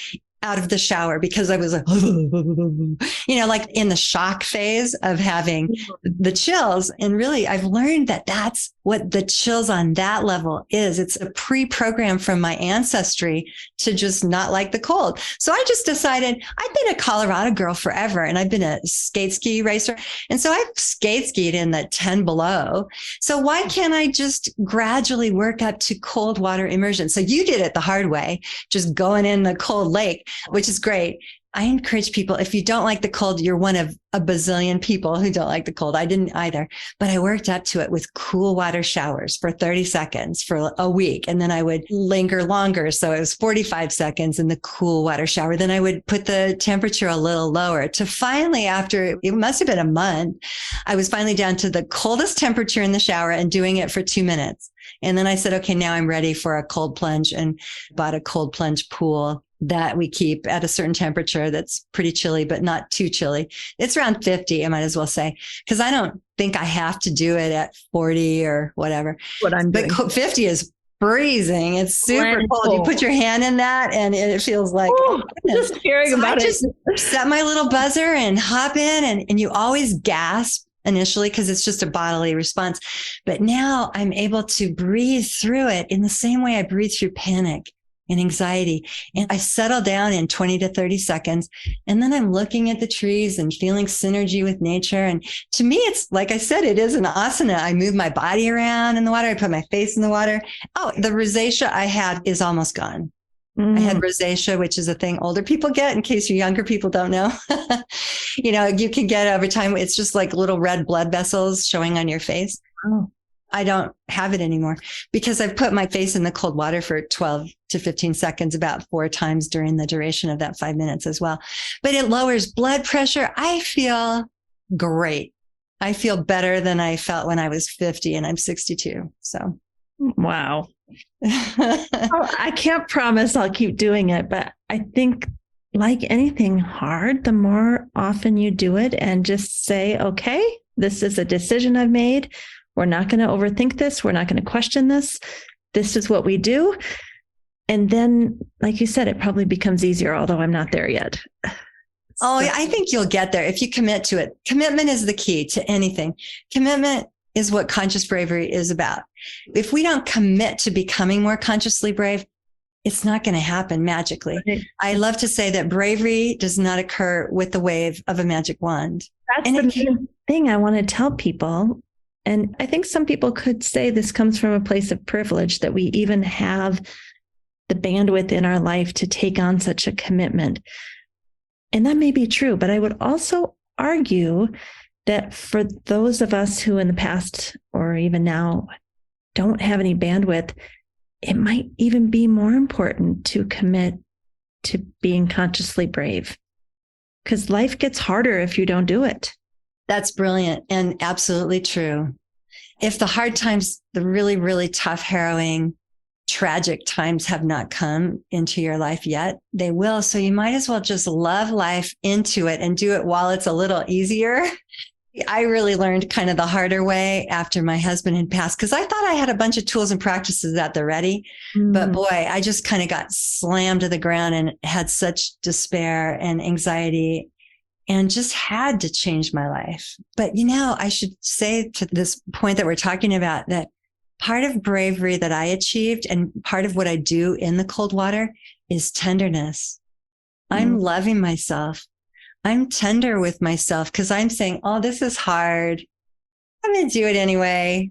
out of the shower because I was like, like in the shock phase of having the chills. And really, I've learned that that's what the chills on that level is. It's a pre-program from my ancestry to just not like the cold. So I just decided, I've been a Colorado girl forever, and I've been a skate ski racer. And so I've skate skied in the 10 below. So why can't I just gradually work up to cold water immersion? So you did it the hard way, just going in the cold lake, which is great. I encourage people, if you don't like the cold, you're one of a bazillion people who don't like the cold. I didn't either, but I worked up to it with cool water showers for 30 seconds for a week. And then I would linger longer. So it was 45 seconds in the cool water shower. Then I would put the temperature a little lower to finally, after it must have been a month, I was finally down to the coldest temperature in the shower and doing it for 2 minutes. And then I said, okay, now I'm ready for a cold plunge, and bought a cold plunge pool that we keep at a certain temperature that's pretty chilly, but not too chilly. It's around 50, I might as well say, because I don't think I have to do it at 40 or whatever. What I'm doing. But 50 is freezing. It's super cold. You put your hand in that and it feels like, just hearing about it. I just set my little buzzer and hop in, and you always gasp initially because it's just a bodily response. But now I'm able to breathe through it in the same way I breathe through panic and anxiety. And I settle down in 20 to 30 seconds. And then I'm looking at the trees and feeling synergy with nature. And to me, it's like I said, it is an asana. I move my body around in the water. I put my face in the water. Oh, the rosacea I had is almost gone. I had rosacea, which is a thing older people get, in case you younger people don't know. You can get over time. It's just like little red blood vessels showing on your face. Oh. I don't have it anymore because I've put my face in the cold water for 12 to 15 seconds, about 4 times during the duration of that 5 minutes as well. But it lowers blood pressure. I feel great. I feel better than I felt when I was 50 and I'm 62. So. Wow. Well, I can't promise I'll keep doing it, but I think like anything hard, the more often you do it and just say, okay, this is a decision I've made. We're not going to overthink this. We're not going to question this. This is what we do. And then, like you said, it probably becomes easier, although I'm not there yet. Oh, I think you'll get there if you commit to it. Commitment is the key to anything. Commitment is what conscious bravery is about. If we don't commit to becoming more consciously brave, it's not going to happen magically. Right. I love to say that bravery does not occur with the wave of a magic wand. That's the main thing I want to tell people. And I think some people could say this comes from a place of privilege, that we even have the bandwidth in our life to take on such a commitment. And that may be true, but I would also argue that for those of us who in the past or even now don't have any bandwidth, it might even be more important to commit to being consciously brave, because life gets harder if you don't do it. That's brilliant and absolutely true. If the hard times, the really, really tough, harrowing, tragic times have not come into your life yet, they will. So you might as well just love life into it and do it while it's a little easier. I really learned kind of the harder way after my husband had passed, because I thought I had a bunch of tools and practices at the ready. But boy, I just kind of got slammed to the ground and had such despair and anxiety and just had to change my life. But, I should say to this point that we're talking about that part of bravery that I achieved and part of what I do in the cold water is tenderness. I'm loving myself. I'm tender with myself because I'm saying, oh, this is hard. I'm going to do it anyway.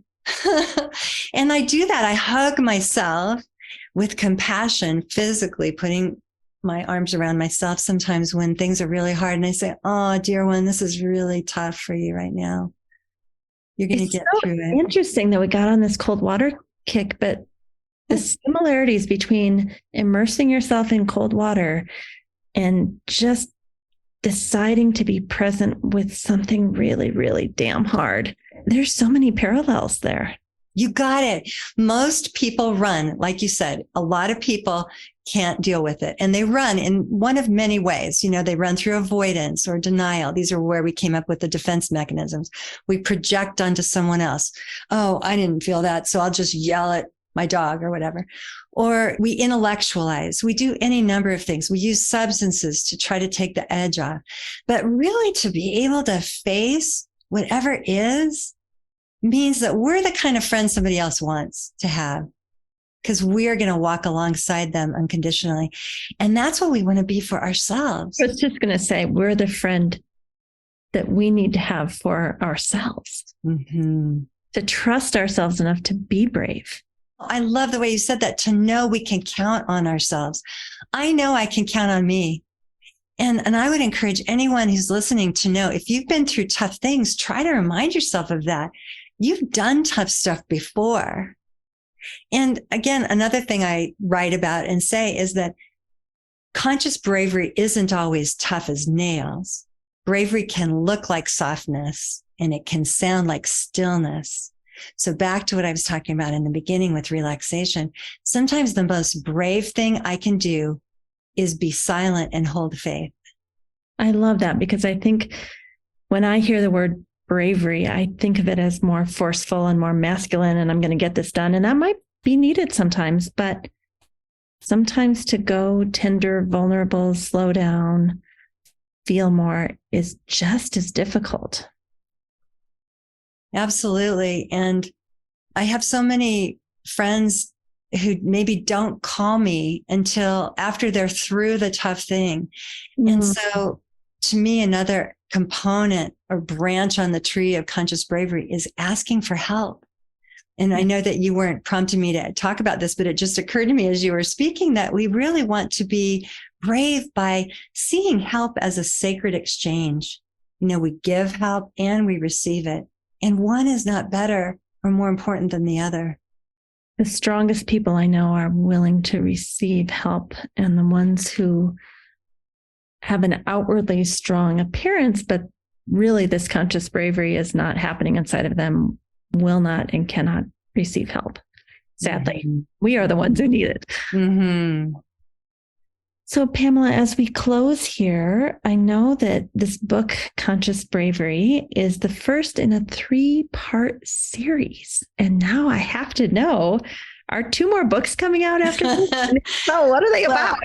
And I do that. I hug myself with compassion, physically putting my arms around myself sometimes when things are really hard. And I say, oh, dear one, this is really tough for you right now. You're going to get through it. Interesting that we got on this cold water kick, but the similarities between immersing yourself in cold water and just deciding to be present with something really, really damn hard. There's so many parallels there. You got it. Most people run, like you said, a lot of people can't deal with it. And they run in one of many ways. They run through avoidance or denial. These are where we came up with the defense mechanisms. We project onto someone else. Oh, I didn't feel that, so I'll just yell at my dog or whatever. Or we intellectualize. We do any number of things. We use substances to try to take the edge off. But really, to be able to face whatever is means that we're the kind of friend somebody else wants to have, because we're going to walk alongside them unconditionally. And that's what we want to be for ourselves. I was just going to say, we're the friend that we need to have for ourselves, to trust ourselves enough to be brave. I love the way you said that, to know we can count on ourselves. I know I can count on me. And I would encourage anyone who's listening to know, if you've been through tough things, try to remind yourself of that. You've done tough stuff before. And again, another thing I write about and say is that conscious bravery isn't always tough as nails. Bravery can look like softness and it can sound like stillness. So back to what I was talking about in the beginning with relaxation, sometimes the most brave thing I can do is be silent and hold faith. I love that, because I think when I hear the word bravery, I think of it as more forceful and more masculine, and I'm going to get this done. And that might be needed sometimes, but sometimes to go tender, vulnerable, slow down, feel more is just as difficult. Absolutely. And I have so many friends who maybe don't call me until after they're through the tough thing. And so to me, another component or branch on the tree of conscious bravery is asking for help. And I know that you weren't prompting me to talk about this, but it just occurred to me as you were speaking that we really want to be brave by seeing help as a sacred exchange. We give help and we receive it. And one is not better or more important than the other. The strongest people I know are willing to receive help, and the ones who have an outwardly strong appearance, but really this conscious bravery is not happening inside of them, will not and cannot receive help. Sadly, we are the ones who need it. So, Pamela, as we close here, I know that this book, Conscious Bravery, is the first in a 3-part series. And now I have to know, are 2 more books coming out after this? So what are they about?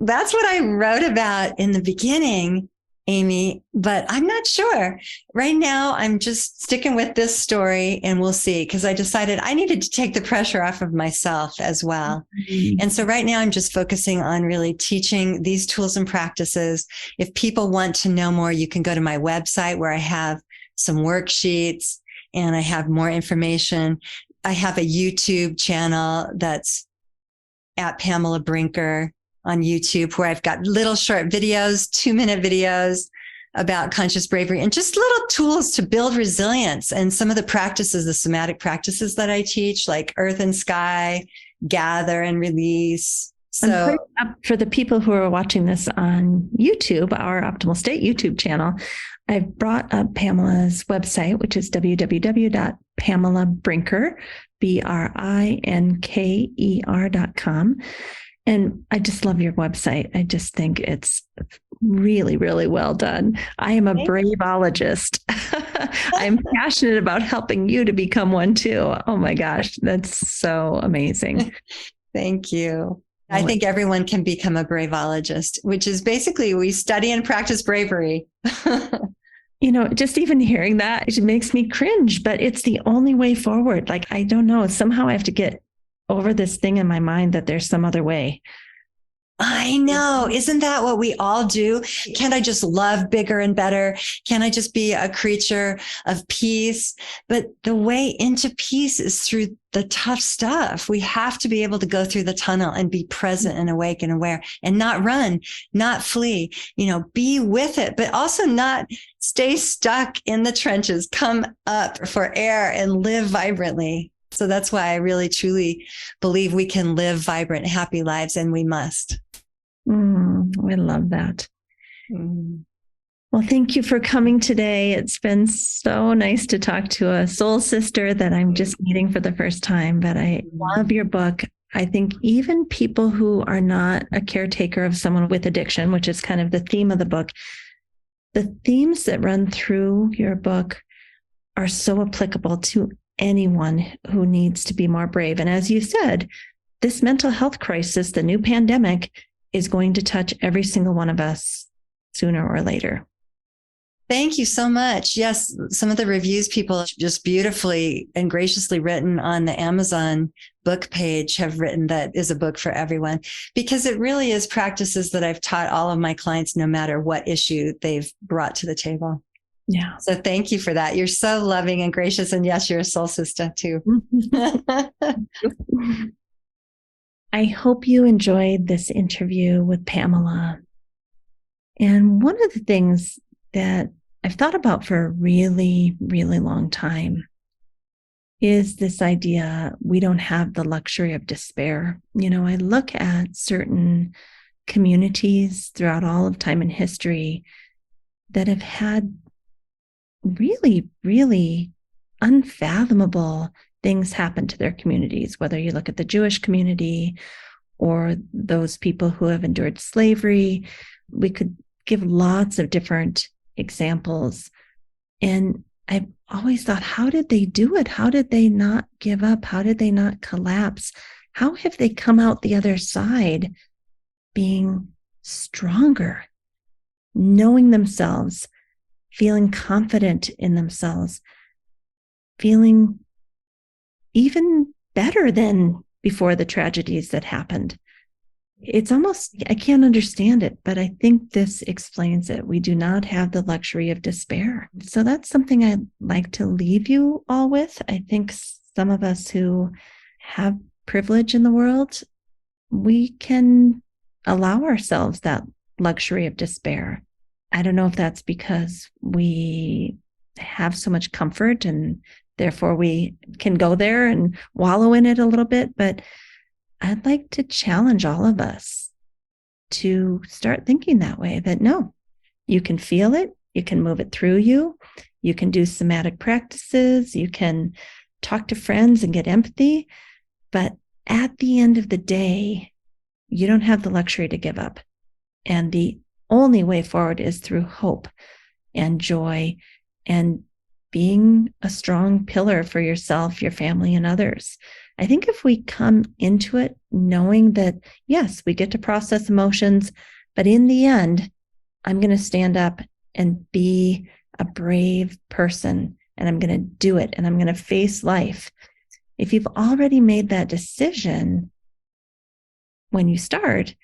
That's what I wrote about in the beginning, Amy, but I'm not sure. Right now, I'm just sticking with this story and we'll see, because I decided I needed to take the pressure off of myself as well. And so right now, I'm just focusing on really teaching these tools and practices. If people want to know more, you can go to my website where I have some worksheets and I have more information. I have a YouTube channel that's at Pamela Brinker on YouTube, where I've got little short videos, 2-minute videos about conscious bravery and just little tools to build resilience. And some of the practices, the somatic practices that I teach, like earth and sky, gather and release. So for the people who are watching this on YouTube, our Optimal State YouTube channel, I've brought up Pamela's website, which is www.pamelabrinker, BRINKER.com. And I just love your website. I just think it's really, really well done. I am a braveologist. I'm passionate about helping you to become one too. Oh my gosh, that's so amazing. Thank you. I think everyone can become a braveologist, which is basically we study and practice bravery. Just even hearing that, it makes me cringe, but it's the only way forward. Like, I don't know. Somehow I have to get over this thing in my mind that there's some other way. I know. Isn't that what we all do? Can't I just love bigger and better? Can't I just be a creature of peace? But the way into peace is through the tough stuff. We have to be able to go through the tunnel and be present and awake and aware and not run, not flee, be with it, but also not stay stuck in the trenches, come up for air and live vibrantly. So that's why I really, truly believe we can live vibrant, happy lives, and we must. I love that. Well, thank you for coming today. It's been so nice to talk to a soul sister that I'm just meeting for the first time, but I love your book. I think even people who are not a caretaker of someone with addiction, which is kind of the theme of the book, the themes that run through your book are so applicable to anyone who needs to be more brave. And as you said, this mental health crisis, the new pandemic, is going to touch every single one of us sooner or later. Thank you so much. Yes, some of the reviews people just beautifully and graciously written on the Amazon book page have written that is a book for everyone, because it really is practices that I've taught all of my clients, no matter what issue they've brought to the table. Yeah. So thank you for that. You're so loving and gracious. And yes, you're a soul sister too. I hope you enjoyed this interview with Pamela. And one of the things that I've thought about for a really, really long time is this idea we don't have the luxury of despair. I look at certain communities throughout all of time and history that have had really, really unfathomable things happen to their communities, whether you look at the Jewish community or those people who have endured slavery. We could give lots of different examples. And I've always thought, how did they do it? How did they not give up? How did they not collapse? How have they come out the other side being stronger, knowing themselves, feeling confident in themselves, feeling even better than before the tragedies that happened? It's almost, I can't understand it, but I think this explains it. We do not have the luxury of despair. So that's something I'd like to leave you all with. I think some of us who have privilege in the world, we can allow ourselves that luxury of despair. I don't know if that's because we have so much comfort and therefore we can go there and wallow in it a little bit, but I'd like to challenge all of us to start thinking that way, that no, you can feel it, you can move it through you, you can do somatic practices, you can talk to friends and get empathy, but at the end of the day, you don't have the luxury to give up. And the only way forward is through hope and joy and being a strong pillar for yourself, your family, and others. I think if we come into it knowing that, yes, we get to process emotions, but in the end, I'm going to stand up and be a brave person, and I'm going to do it, and I'm going to face life. If you've already made that decision when you start,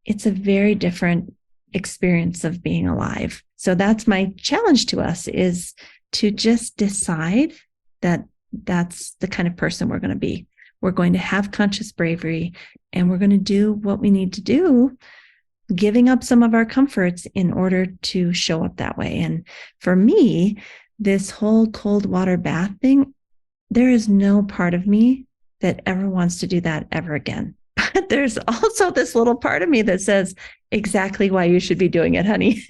it's a very different experience of being alive. So that's my challenge to us, is to just decide that that's the kind of person we're going to be. We're going to have conscious bravery, and we're going to do what we need to do, giving up some of our comforts in order to show up that way. And for me, this whole cold water bath thing, there is no part of me that ever wants to do that ever again. But there's also this little part of me that says exactly why you should be doing it, honey.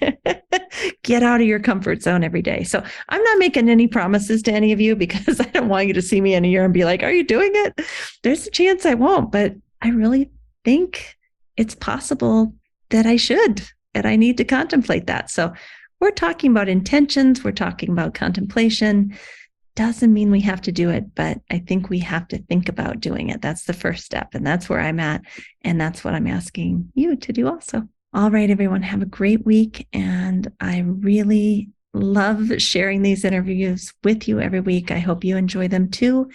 Get out of your comfort zone every day. So I'm not making any promises to any of you, because I don't want you to see me in a year and be like, are you doing it? There's a chance I won't, but I really think it's possible that I should. and I need to contemplate that. So we're talking about intentions. We're talking about contemplation. Doesn't mean we have to do it, but I think we have to think about doing it. That's the first step. And that's where I'm at. And that's what I'm asking you to do also. All right, everyone, have a great week. And I really love sharing these interviews with you every week. I hope you enjoy them too.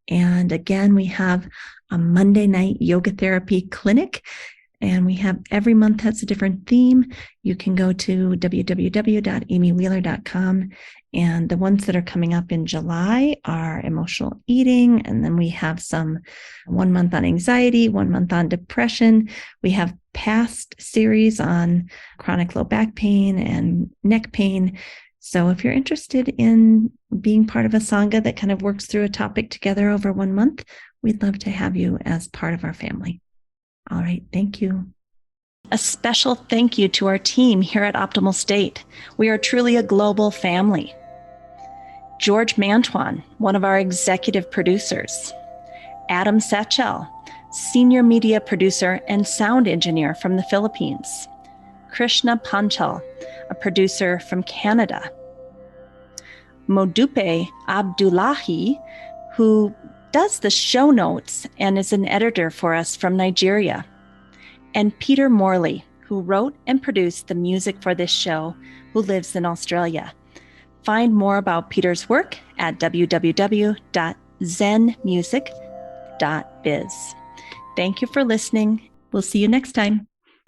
And again, we have a Monday night yoga therapy clinic. And we have every month has a different theme. You can go to www.amywheeler.com. And the ones that are coming up in July are emotional eating. And then we have some 1 month on anxiety, 1 month on depression. We have past series on chronic low back pain and neck pain. So if you're interested in being part of a Sangha that kind of works through a topic together over 1 month, we'd love to have you as part of our family. All right. Thank you. A special thank you to our team here at Optimal State. We are truly a global family. George Mantuan, one of our executive producers. Adam Satchel, senior media producer and sound engineer from the Philippines. Krishna Panchal, a producer from Canada. Modupe Abdullahi, who does the show notes and is an editor for us from Nigeria. And Peter Morley, who wrote and produced the music for this show, who lives in Australia. Find more about Peter's work at www.zenmusic.biz. Thank you for listening. We'll see you next time.